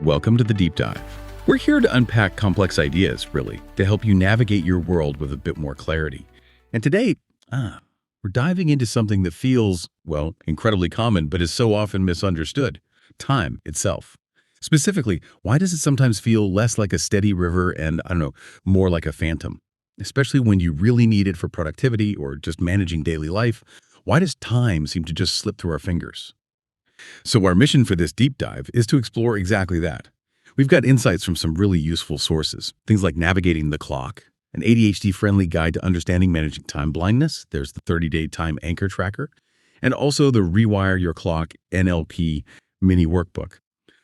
Welcome to the Deep Dive. We're here to unpack complex ideas, really, to help you navigate your world with a bit more clarity. And today, we're diving into something that feels, well, incredibly common, but is so often misunderstood: time itself. Specifically, why does it sometimes feel less like a steady river and, more like a phantom? Especially when you really need it for productivity or just managing daily life, why does time seem to just slip through our fingers? So our mission for this deep dive is to explore exactly that. We've got insights from some really useful sources, things like Navigating the Clock, an ADHD-friendly guide to understanding managing time blindness. There's the 30-day time anchor tracker, and also the Rewire Your Clock NLP mini workbook.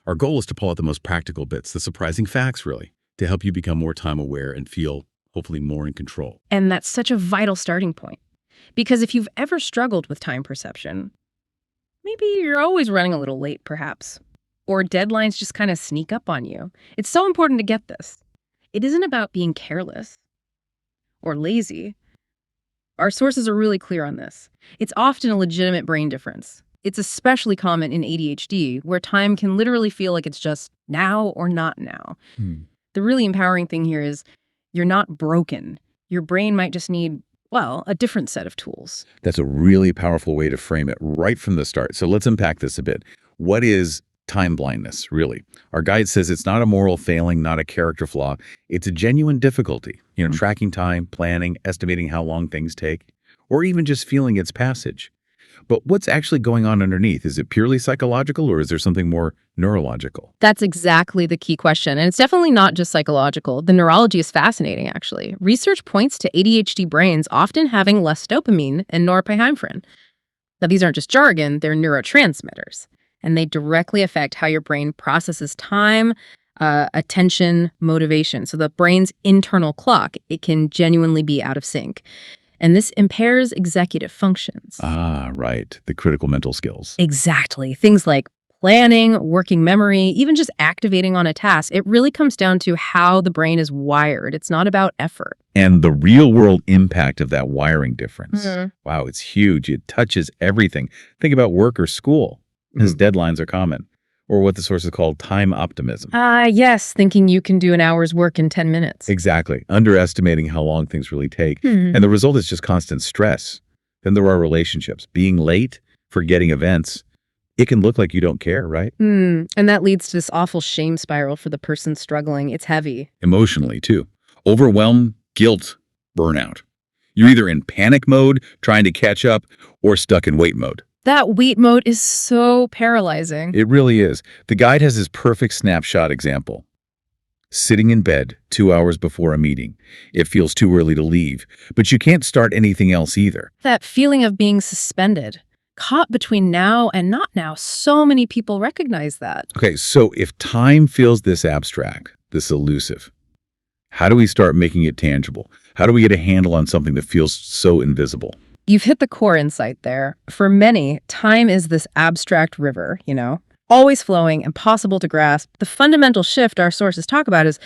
Our goal is to pull out the most practical bits, the surprising facts, really, to help you become more time aware and feel, hopefully, more in control. And that's such a vital starting point. Because if you've ever struggled with time perception, maybe you're always running a little late, perhaps, or deadlines just kind of sneak up on you. It's so important to get this. It isn't about being careless or lazy. Our sources are really clear on this. It's often a legitimate brain difference. It's especially common in ADHD, where time can literally feel like it's just now or not now. The really empowering thing here is you're not broken. Your brain might just need, well, a different set of tools. That's a really powerful way to frame it right from the start. So let's unpack this a bit. What is time blindness, really? Our guide says it's not a moral failing, not a character flaw. It's a genuine difficulty. Tracking time, planning, estimating how long things take, or even just feeling its passage. But what's actually going on underneath? Is it purely psychological, or is there something more neurological? That's exactly the key question. And it's definitely not just psychological. The neurology is fascinating, actually. Research points to ADHD brains often having less dopamine and norepinephrine. Now, these aren't just jargon, they're neurotransmitters. And they directly affect how your brain processes time, attention, motivation. So the brain's internal clock, it can genuinely be out of sync. And this impairs executive functions. Right. The critical mental skills. Exactly. Things like planning, working memory, even just activating on a task. It really comes down to how the brain is wired. It's not about effort. And the real world impact of that wiring difference. Wow, it's huge. It touches everything. Think about work or school, as deadlines are common. Or what the source is called time optimism. Yes, thinking you can do an hour's work in 10 minutes. Exactly. Underestimating how long things really take. And the result is just constant stress. Then there are relationships. Being late, forgetting events. It can look like you don't care, right? And that leads to this awful shame spiral for the person struggling. It's heavy. Emotionally, too. Overwhelm, guilt, burnout. You're either in panic mode, trying to catch up, or stuck in wait mode. That wait mode is so paralyzing. It really is. The guide has this perfect snapshot example. Sitting in bed 2 hours before a meeting. It feels too early to leave, but you can't start anything else either. That feeling of being suspended, caught between now and not now. So many people recognize that. Okay, so if time feels this abstract, this elusive, how do we start making it tangible? How do we get a handle on something that feels so invisible? You've hit the core insight there. For many, time is this abstract river, always flowing, impossible to grasp. The fundamental shift our sources talk about is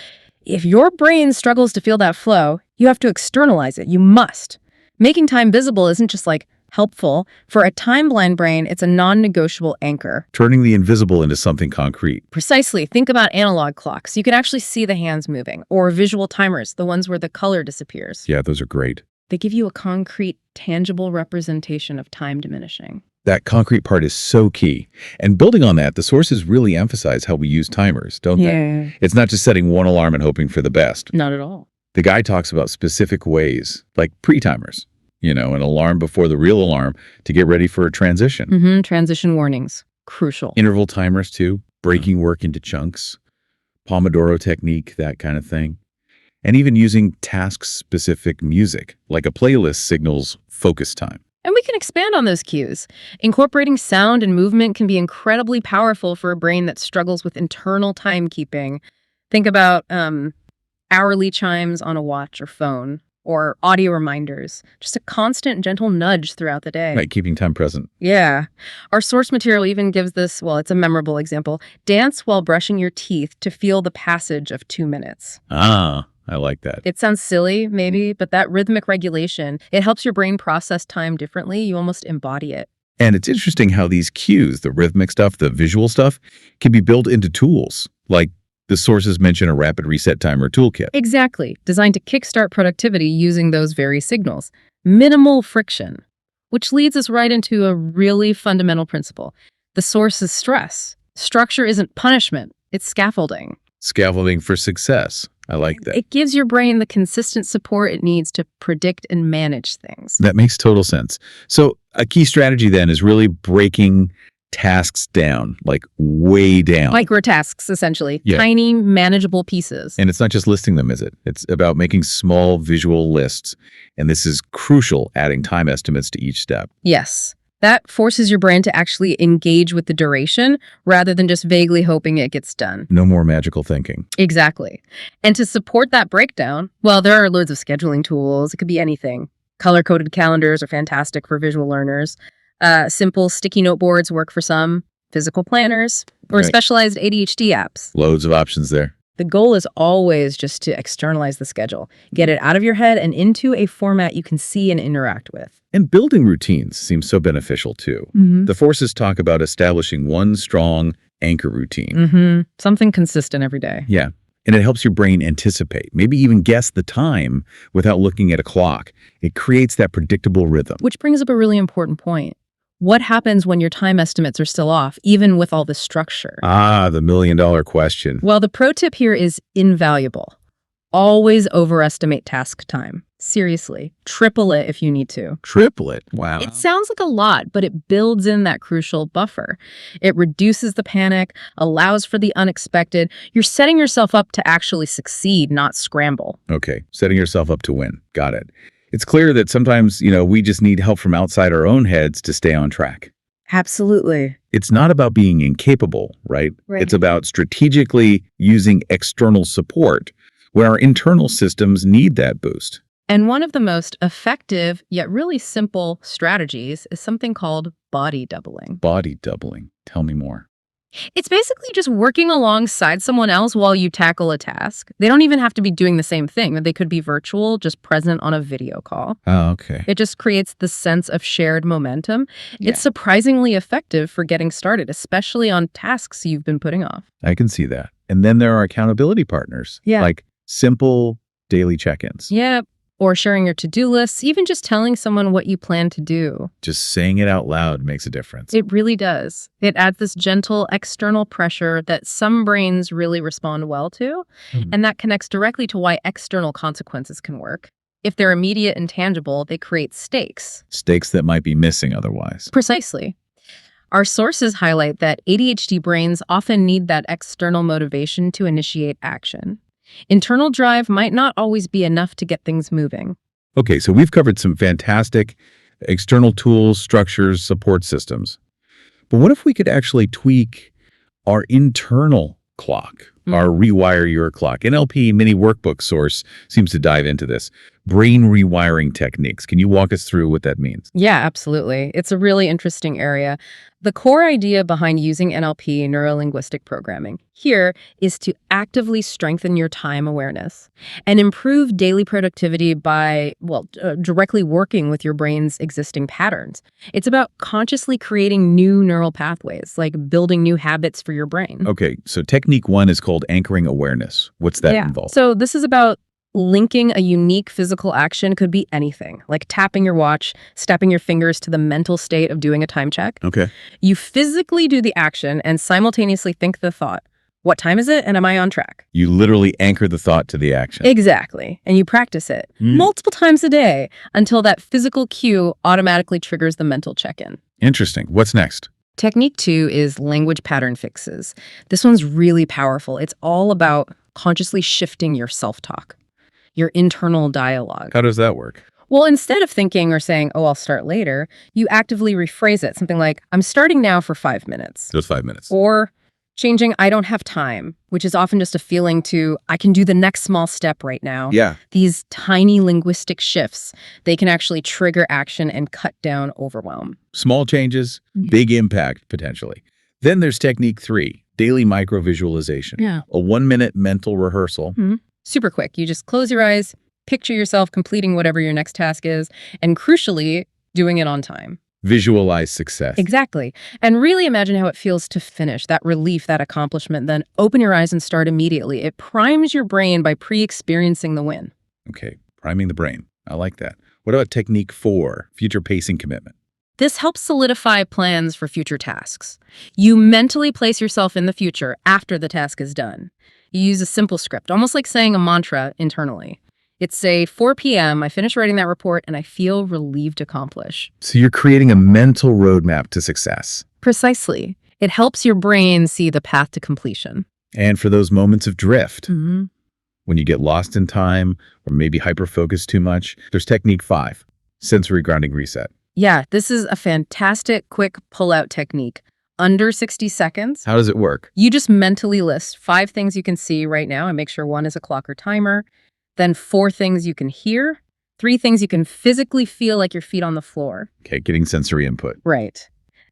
if your brain struggles to feel that flow, you have to externalize it. You must. Making time visible isn't just helpful. For a time-blind brain, it's a non-negotiable anchor. Turning the invisible into something concrete. Precisely. Think about analog clocks. You can actually see the hands moving. Or visual timers, the ones where the color disappears. Yeah, those are great. They give you a concrete, tangible representation of time diminishing. That concrete part is so key. And building on that, the sources really emphasize how we use timers, don't they? It's not just setting one alarm and hoping for the best. Not at all. The guide talks about specific ways, like pre-timers, an alarm before the real alarm to get ready for a transition. Transition warnings. Crucial. Interval timers, too, breaking work into chunks, Pomodoro technique, that kind of thing. And even using task-specific music, like a playlist signals focus time. And we can expand on those cues. Incorporating sound and movement can be incredibly powerful for a brain that struggles with internal timekeeping. Think about hourly chimes on a watch or phone, or audio reminders. Just a constant, gentle nudge throughout the day. Right, keeping time present. Yeah. Our source material even gives this, well, it's a memorable example. Dance while brushing your teeth to feel the passage of 2 minutes. I like that. It sounds silly, maybe, but that rhythmic regulation, it helps your brain process time differently. You almost embody it. And it's interesting how these cues, the rhythmic stuff, the visual stuff, can be built into tools. Like the sources mention a rapid reset timer toolkit. Exactly. Designed to kickstart productivity using those very signals. Minimal friction. Which leads us right into a really fundamental principle. The source is stress. Structure isn't punishment, it's scaffolding. Scaffolding for success. I like that. It gives your brain the consistent support it needs to predict and manage things. That makes total sense. So a key strategy then is really breaking tasks down, like way down. Micro tasks, essentially. Yeah. Tiny, manageable pieces. And it's not just listing them, is it? It's about making small visual lists. And this is crucial, adding time estimates to each step. Yes. That forces your brain to actually engage with the duration rather than just vaguely hoping it gets done. No more magical thinking. Exactly. And to support that breakdown, well, there are loads of scheduling tools. It could be anything. Color-coded calendars are fantastic for visual learners. Simple sticky note boards work for some. Physical planners or Right. specialized ADHD apps. Loads of options there. The goal is always just to externalize the schedule. Get it out of your head and into a format you can see and interact with. And building routines seems so beneficial too. The forces talk about establishing one strong anchor routine. Something consistent every day. Yeah. And it helps your brain anticipate, maybe even guess the time without looking at a clock. It creates that predictable rhythm. Which brings up a really important point. What happens when your time estimates are still off, even with all this structure? Ah, the million-dollar question. Well, the pro tip here is invaluable. Always overestimate task time. Seriously, triple it if you need to. Triplet. Wow. It sounds like a lot, but it builds in that crucial buffer. It reduces the panic, allows for the unexpected. You're setting yourself up to actually succeed, not scramble. Okay, setting yourself up to win. Got it. It's clear that sometimes, we just need help from outside our own heads to stay on track. Absolutely. It's not about being incapable, right? Right. It's about strategically using external support when our internal systems need that boost. And one of the most effective, yet really simple strategies is something called body doubling. Body doubling. Tell me more. It's basically just working alongside someone else while you tackle a task. They don't even have to be doing the same thing. They could be virtual, just present on a video call. Oh, okay. It just creates the sense of shared momentum. Yeah. It's surprisingly effective for getting started, especially on tasks you've been putting off. I can see that. And then there are accountability partners. Yeah. Like simple daily check-ins. Yeah. Or sharing your to-do lists, even just telling someone what you plan to do. Just saying it out loud makes a difference. It really does. It adds this gentle external pressure that some brains really respond well to, and that connects directly to why external consequences can work. If they're immediate and tangible, they create stakes. Stakes that might be missing otherwise. Precisely. Our sources highlight that ADHD brains often need that external motivation to initiate action. Internal drive might not always be enough to get things moving. Okay, so we've covered some fantastic external tools, structures, support systems. But what if we could actually tweak our internal clock, our Rewire Your Clock? NLP mini workbook source seems to dive into this. Brain rewiring techniques. Can you walk us through what that means? Yeah, absolutely. It's a really interesting area. The core idea behind using NLP, neuro-linguistic programming, here is to actively strengthen your time awareness and improve daily productivity by, directly working with your brain's existing patterns. It's about consciously creating new neural pathways, like building new habits for your brain. Okay, so technique one is called anchoring awareness. What's that involve? So this is about linking a unique physical action, could be anything, like tapping your watch, stepping your fingers to the mental state of doing a time check. Okay. You physically do the action and simultaneously think the thought. What time is it and am I on track? You literally anchor the thought to the action. Exactly. And you practice it multiple times a day until that physical cue automatically triggers the mental check-in. Interesting. What's next? Technique 2 is language pattern fixes. This one's really powerful. It's all about consciously shifting your self-talk, your internal dialogue. How does that work? Well, instead of thinking or saying, oh, I'll start later, you actively rephrase it. Something like, I'm starting now for 5 minutes. Those 5 minutes. Or changing, I don't have time, which is often just a feeling to, I can do the next small step right now. Yeah. These tiny linguistic shifts, they can actually trigger action and cut down overwhelm. Small changes, big impact, potentially. Then there's technique 3, daily micro-visualization. Yeah. A 1-minute mental rehearsal. Super quick. You just close your eyes, picture yourself completing whatever your next task is, and crucially, doing it on time. Visualize success. Exactly. And really imagine how it feels to finish, that relief, that accomplishment. Then open your eyes and start immediately. It primes your brain by pre-experiencing the win. Okay, priming the brain. I like that. What about technique 4, future pacing commitment? This helps solidify plans for future tasks. You mentally place yourself in the future after the task is done. You use a simple script, almost like saying a mantra internally. It's say 4 p.m., I finish writing that report, and I feel relieved to accomplish. So you're creating a mental roadmap to success. Precisely. It helps your brain see the path to completion. And for those moments of drift, Mm-hmm. when you get lost in time or maybe hyperfocus too much, there's technique 5, sensory grounding reset. Yeah, this is a fantastic, quick pull-out technique. Under 60 seconds, How does it work? you just mentally list 5 things you can see right now and make sure 1 is a clock or timer. Then 4 things you can hear, 3 things you can physically feel like your feet on the floor. Okay, getting sensory input. Right.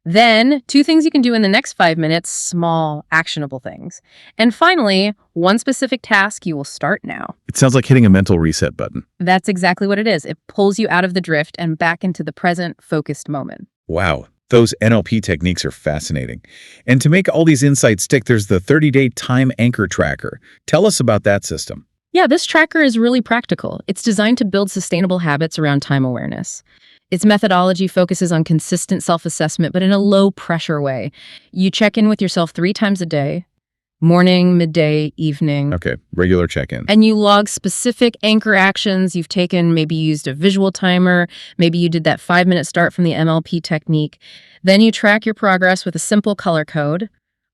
Then 2 things you can do in the next 5 minutes, small, actionable things. And finally, 1 specific task you will start now. It sounds like hitting a mental reset button. That's exactly what it is. It pulls you out of the drift and back into the present, focused moment. Wow, those NLP techniques are fascinating. And to make all these insights stick, there's the 30-day time anchor tracker. Tell us about that system. Yeah, this tracker is really practical. It's designed to build sustainable habits around time awareness. Its methodology focuses on consistent self-assessment, but in a low-pressure way. You check in with yourself 3 times a day, morning, midday, evening, Okay, regular check-in. and you log specific anchor actions you've taken. Maybe you used a visual timer, maybe you did that 5-minute start from the MLP technique. Then you track your progress with a simple color code,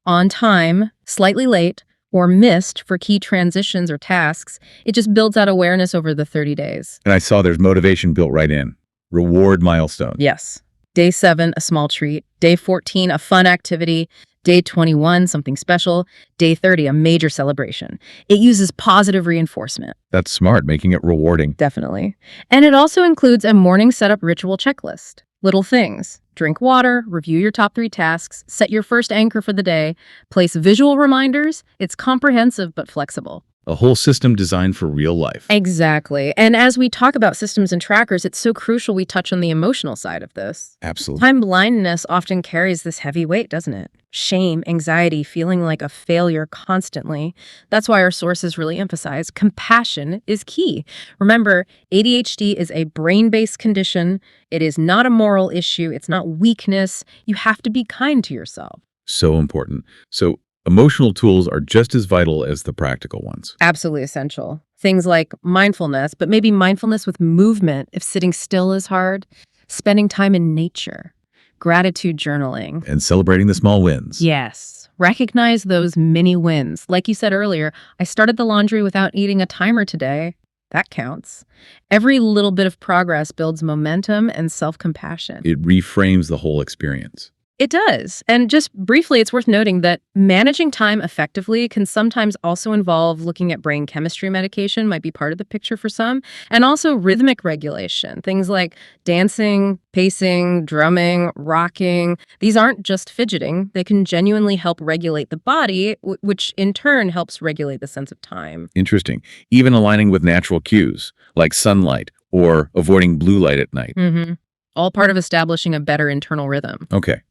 on time, slightly late, or missed for key transitions or tasks. It just builds out awareness over the 30 days. And I saw there's motivation built right in. Reward milestone. Yes. Day 7, a small treat. Day 14, a fun activity. Day 21, something special. Day 30, a major celebration. It uses positive reinforcement. That's smart, making it rewarding. Definitely. And it also includes a morning setup ritual checklist. Little things. Drink water, review your top 3 tasks, set your first anchor for the day, place visual reminders. It's comprehensive but flexible. A whole system designed for real life. Exactly. And as we talk about systems and trackers, it's so crucial we touch on the emotional side of this. Absolutely. Time blindness often carries this heavy weight, doesn't it? Shame, anxiety, feeling like a failure constantly. That's why our sources really emphasize compassion is key. Remember, ADHD is a brain-based condition. It is not a moral issue. It's not weakness. You have to be kind to yourself. So important. So emotional tools are just as vital as the practical ones. Absolutely essential. Things like mindfulness, but maybe mindfulness with movement if sitting still is hard, spending time in nature, gratitude journaling. And celebrating the small wins. Yes. Recognize those mini wins. Like you said earlier, I started the laundry without needing a timer today. That counts. Every little bit of progress builds momentum and self-compassion. It reframes the whole experience. It does. And just briefly, it's worth noting that managing time effectively can sometimes also involve looking at brain chemistry. Medication might be part of the picture for some, and also rhythmic regulation. Things like dancing, pacing, drumming, rocking. These aren't just fidgeting. They can genuinely help regulate the body, which in turn helps regulate the sense of time. Interesting. Even aligning with natural cues, like sunlight or avoiding blue light at night. Mm-hmm. All part of establishing a better internal rhythm. Okay.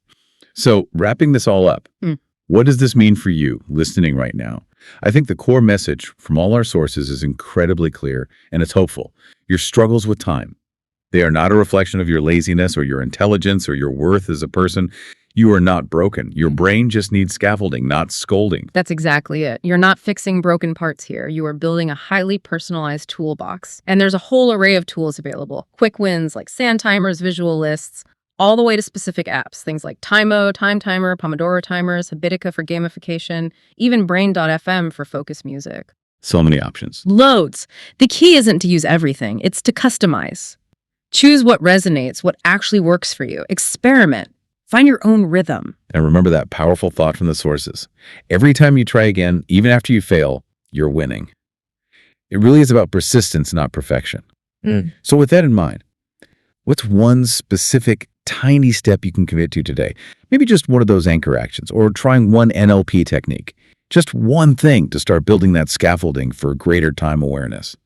So wrapping this all up, what does this mean for you listening right now? I think the core message from all our sources is incredibly clear, and it's hopeful. Your struggles with time, they are not a reflection of your laziness or your intelligence or your worth as a person. You are not broken. Your brain just needs scaffolding, not scolding. That's exactly it. You're not fixing broken parts here. You are building a highly personalized toolbox. And there's a whole array of tools available. Quick wins like sand timers, visual lists, all the way to specific apps, things like Timeo, Time Timer, Pomodoro timers, Habitica for gamification, even Brain.fm for focus music. So many options. Loads. The key isn't to use everything. It's to customize. Choose what resonates, what actually works for you. Experiment. Find your own rhythm. And remember that powerful thought from the sources. Every time you try again, even after you fail, you're winning. It really is about persistence, not perfection. So with that in mind, what's one specific tiny step you can commit to today? Maybe just one of those anchor actions or trying one NLP technique. Just one thing to start building that scaffolding for greater time awareness.